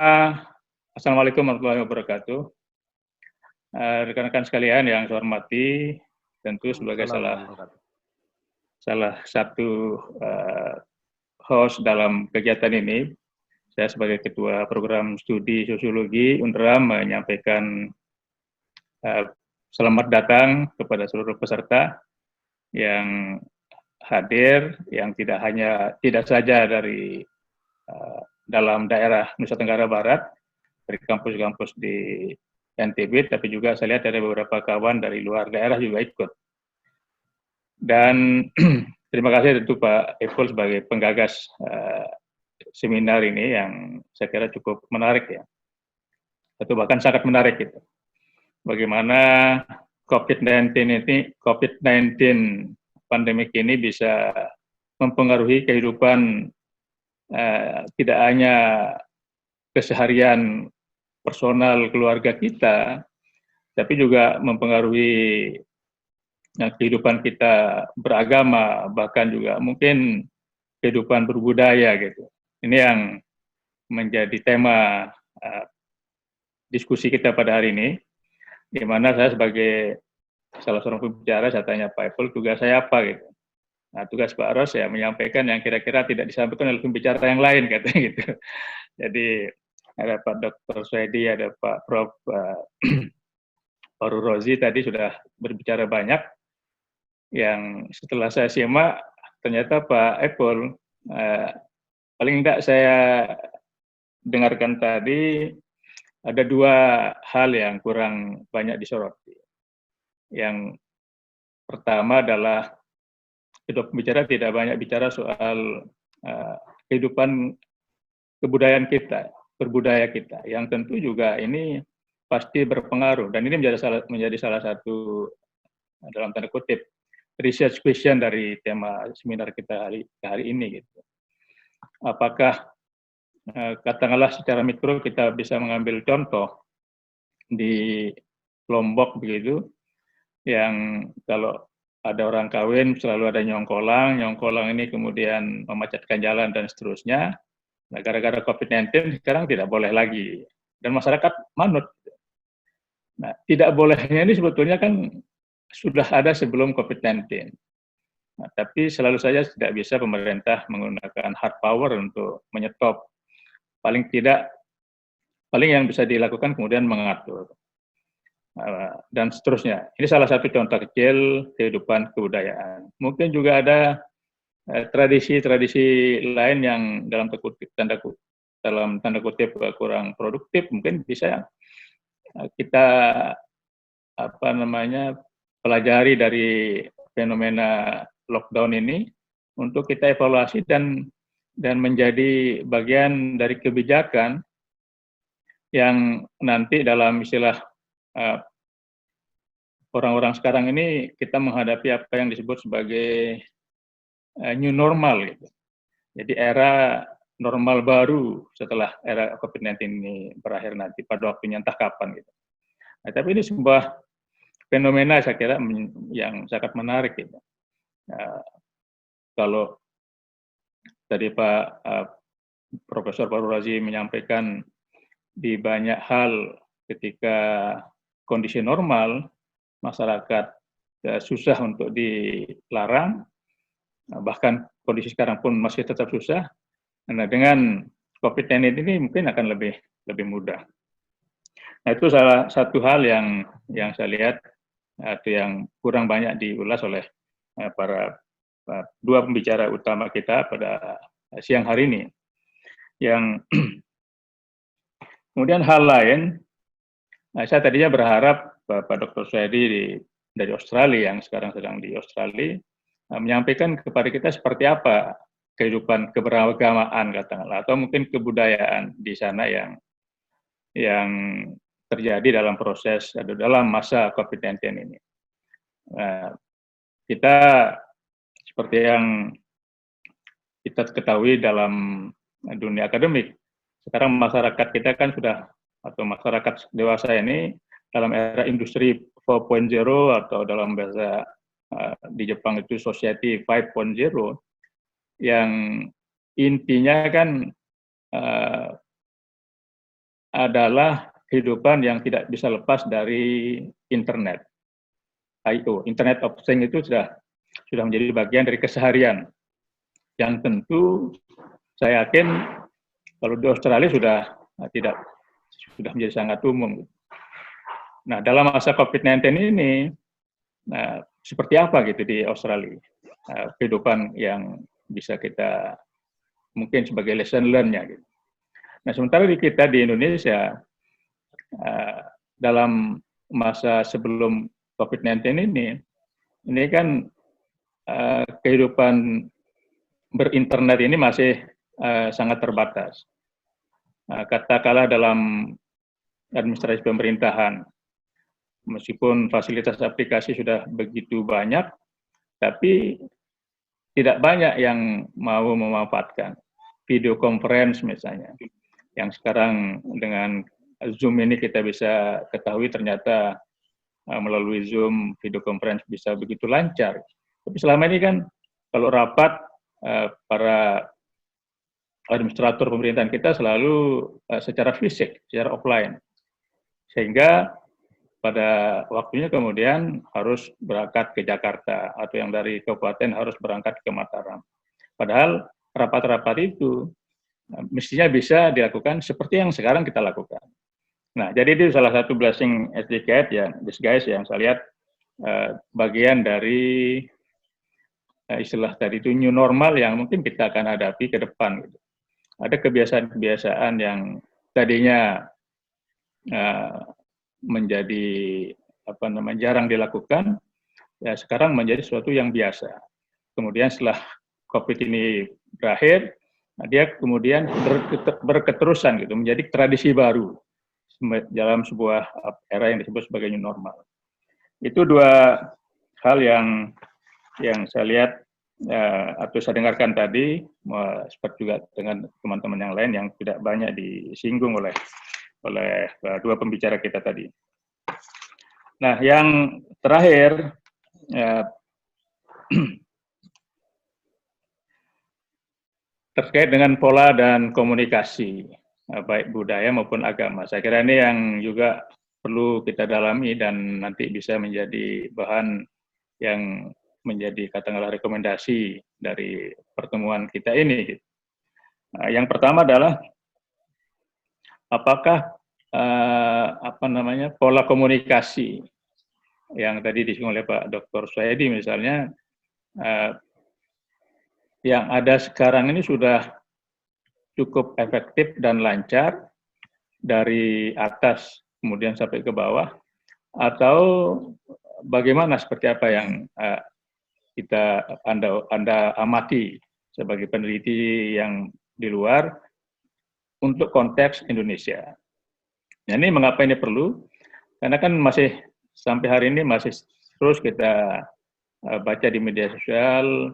Assalamualaikum warahmatullahi wabarakatuh. Rekan-rekan sekalian yang saya hormati, tentu sebagai salah satu host dalam kegiatan ini, saya sebagai Ketua Program Studi Sosiologi UNRAM menyampaikan selamat datang kepada seluruh peserta yang hadir, yang tidak saja dari dalam daerah Nusa Tenggara Barat, dari kampus-kampus di NTB, tapi juga saya lihat ada beberapa kawan dari luar daerah juga ikut. Dan terima kasih tentu Pak Epul sebagai penggagas seminar ini yang saya kira cukup menarik ya, atau bahkan sangat menarik gitu. Bagaimana COVID-19 pandemik ini bisa mempengaruhi kehidupan tidak hanya keseharian personal keluarga kita, tapi juga mempengaruhi kehidupan kita beragama, bahkan juga mungkin kehidupan berbudaya gitu. Ini yang menjadi tema diskusi kita pada hari ini, di mana saya sebagai salah seorang pembicara, saya tanya Pak Epul, tugas saya apa gitu. Nah, tugas Pak Ros ya menyampaikan yang kira-kira tidak disampaikan oleh pembicara yang lain katanya gitu. Jadi ada Pak Dr. Swedi, ada Pak Prof. Faru Rozi tadi sudah berbicara banyak, yang setelah saya simak ternyata Pak Epul paling tidak saya dengarkan tadi ada dua hal yang kurang banyak disoroti. Yang pertama adalah kedua pembicara tidak banyak bicara soal kehidupan kebudayaan kita, berbudaya kita, yang tentu juga ini pasti berpengaruh, dan ini menjadi salah satu dalam tanda kutip research question dari tema seminar kita hari ini gitu. Apakah katakanlah secara mikro kita bisa mengambil contoh di Lombok begitu, yang kalau ada orang kawin selalu ada nyongkolang ini kemudian memacetkan jalan dan seterusnya. Nah, gara-gara COVID-19 sekarang tidak boleh lagi, dan masyarakat manut. Nah, tidak bolehnya ini sebetulnya kan sudah ada sebelum COVID-19. Nah, tapi selalu saja tidak bisa pemerintah menggunakan hard power untuk menyetop. Paling yang bisa dilakukan kemudian mengatur. Dan seterusnya. Ini salah satu contoh kecil kehidupan kebudayaan. Mungkin juga ada tradisi-tradisi lain yang dalam tanda kutip kurang produktif, mungkin bisa kita pelajari dari fenomena lockdown ini untuk kita evaluasi dan menjadi bagian dari kebijakan yang nanti dalam istilah orang-orang sekarang ini kita menghadapi apa yang disebut sebagai new normal gitu. Jadi era normal baru setelah era COVID-19 ini berakhir nanti pada waktunya entah kapan gitu. Nah, tapi ini sebuah fenomena saya kira yang sangat menarik gitu. Kalau tadi Pak Profesor Faru Razi menyampaikan di banyak hal ketika kondisi normal masyarakat susah untuk dilarang, bahkan kondisi sekarang pun masih tetap susah. Nah, dengan COVID-19 ini mungkin akan lebih mudah. Nah, itu salah satu hal yang saya lihat atau yang kurang banyak diulas oleh para dua pembicara utama kita pada siang hari ini. Yang kemudian hal lain, saya tadinya berharap Pak Dr. Swedi dari Australia, yang sekarang sedang di Australia, menyampaikan kepada kita seperti apa kehidupan keberagamaan katakanlah, atau mungkin kebudayaan di sana yang terjadi dalam proses atau dalam masa COVID-19 ini. Kita seperti yang kita ketahui dalam dunia akademik, sekarang masyarakat kita kan sudah, atau masyarakat dewasa ini dalam era industri 4.0 atau dalam bahasa di Jepang itu Society 5.0, yang intinya kan adalah kehidupan yang tidak bisa lepas dari internet. IO, Internet of Things itu sudah menjadi bagian dari keseharian. Yang tentu saya yakin kalau di Australia sudah menjadi sangat umum. Nah, dalam masa COVID-19 ini, seperti apa gitu di Australia? Kehidupan yang bisa kita mungkin sebagai lesson learn-nya gitu. Nah, sementara kita di Indonesia, dalam masa sebelum COVID-19 ini kan kehidupan berinternet ini masih sangat terbatas. Katakanlah dalam administrasi pemerintahan, meskipun fasilitas aplikasi sudah begitu banyak, tapi tidak banyak yang mau memanfaatkan. Video conference misalnya, yang sekarang dengan Zoom ini kita bisa ketahui ternyata melalui Zoom video conference bisa begitu lancar. Tapi selama ini kan kalau rapat para administrator pemerintahan kita selalu secara fisik, secara offline. Sehingga pada waktunya kemudian harus berangkat ke Jakarta atau yang dari kabupaten harus berangkat ke Mataram. Padahal rapat-rapat itu mestinya bisa dilakukan seperti yang sekarang kita lakukan. Nah, jadi itu salah satu blessing as disguise yang saya lihat bagian dari istilah tadi itu new normal yang mungkin kita akan hadapi ke depan. Gitu. Ada kebiasaan-kebiasaan yang tadinya menjadi jarang dilakukan, ya sekarang menjadi sesuatu yang biasa. Kemudian setelah COVID ini berakhir, dia kemudian berketerusan gitu, menjadi tradisi baru dalam sebuah era yang disebut sebagai new normal. Itu dua hal yang saya lihat atau saya dengarkan tadi, seperti juga dengan teman-teman yang lain yang tidak banyak disinggung oleh dua pembicara kita tadi. Nah, yang terakhir, terkait dengan pola dan komunikasi, baik budaya maupun agama. Saya kira ini yang juga perlu kita dalami dan nanti bisa menjadi bahan yang menjadi katakanlah rekomendasi dari pertemuan kita ini. Yang pertama adalah apakah pola komunikasi yang tadi disinggung oleh Pak Dr. Swaedi misalnya, yang ada sekarang ini sudah cukup efektif dan lancar dari atas kemudian sampai ke bawah, atau bagaimana seperti apa yang Anda amati sebagai peneliti yang di luar untuk konteks Indonesia. Nah, ini mengapa ini perlu? Karena kan masih sampai hari ini masih terus kita baca di media sosial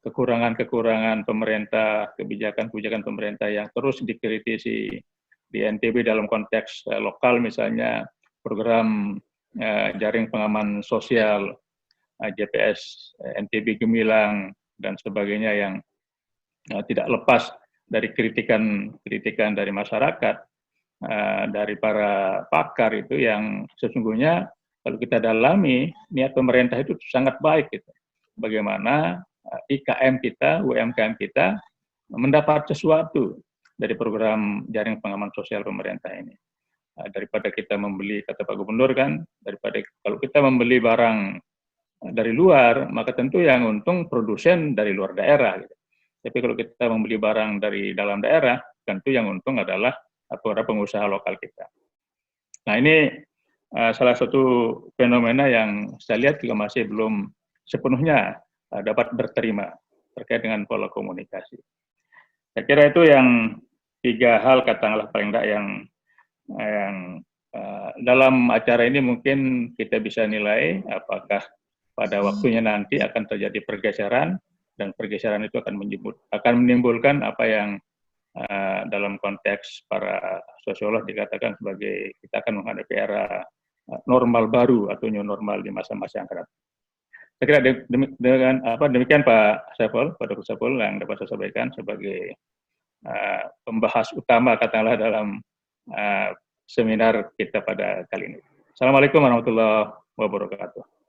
kekurangan-kekurangan pemerintah, kebijakan-kebijakan pemerintah yang terus dikritisi di NTB dalam konteks lokal, misalnya program jaring pengaman sosial, JPS NTB Gemilang dan sebagainya yang tidak lepas dari kritikan dari masyarakat, dari para pakar itu yang sesungguhnya kalau kita dalami niat pemerintah itu sangat baik gitu. Bagaimana IKM kita, UMKM kita mendapat sesuatu dari program jaring pengaman sosial pemerintah ini. Daripada kita membeli, kata Pak Gubernur kan, daripada kalau kita membeli barang dari luar, maka tentu yang untung produsen dari luar daerah. Gitu. Tapi kalau kita membeli barang dari dalam daerah, tentu yang untung adalah para pengusaha lokal kita. Nah, ini salah satu fenomena yang saya lihat juga masih belum sepenuhnya dapat berterima terkait dengan pola komunikasi. Saya kira itu yang 3 hal katakanlah paling tidak yang dalam acara ini mungkin kita bisa nilai apakah pada waktunya nanti akan terjadi pergeseran, dan pergeseran itu akan menimbulkan apa yang dalam konteks para sosiolog dikatakan sebagai kita akan menghadapi era normal baru atau new normal di masa-masa yang akan datang. Saya kira demikian Pak Saiful, Pak Dr. Saiful yang dapat saya sampaikan sebagai pembahas utama katakanlah dalam seminar kita pada kali ini. Assalamualaikum warahmatullahi wabarakatuh.